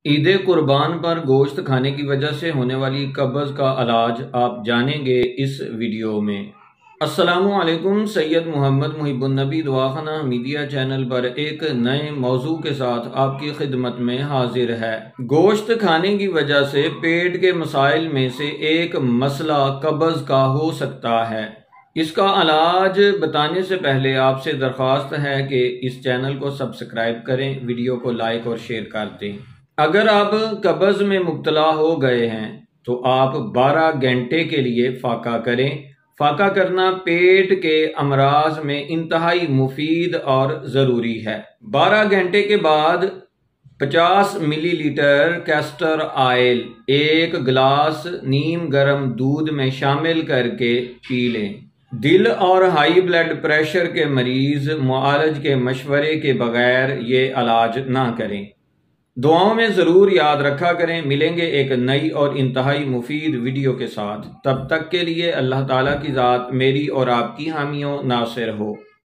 عید قربان پر گوشت کھانے کی وجہ سے ہونے والی قبض کا علاج آپ جانیں گے اس ویڈیو میں۔ السلام علیکم، سید محمد محب النبی دواخانہ میڈیا چینل پر ایک نئے موضوع کے ساتھ آپ کی خدمت میں حاضر ہے۔ گوشت کھانے کی وجہ سے پیٹ کے مسائل میں سے ایک مسئلہ قبض کا ہو سکتا ہے۔ اس کا علاج بتانے سے پہلے آپ سے درخواست ہے کہ اس چینل کو سبسکرائب کریں، ویڈیو کو لائک اور شیئر کر دیں۔ اگر آپ قبض میں مبتلا ہو گئے ہیں تو آپ 12 گھنٹے کے لیے فاقہ کریں۔ فاقہ کرنا پیٹ کے امراض میں انتہائی مفید اور ضروری ہے۔ 12 گھنٹے کے بعد 50 ملی لیٹر کیسٹر آئل ایک گلاس نیم گرم دودھ میں شامل کر کے پی لیں۔ دل اور ہائی بلڈ پریشر کے مریض معالج کے مشورے کے بغیر یہ علاج نہ کریں۔ دعاؤں میں ضرور یاد رکھا کریں۔ ملیں گے ایک نئی اور انتہائی مفید ویڈیو کے ساتھ۔ تب تک کے لیے اللہ تعالیٰ کی ذات میری اور آپ کی حامی و ناصر ہو۔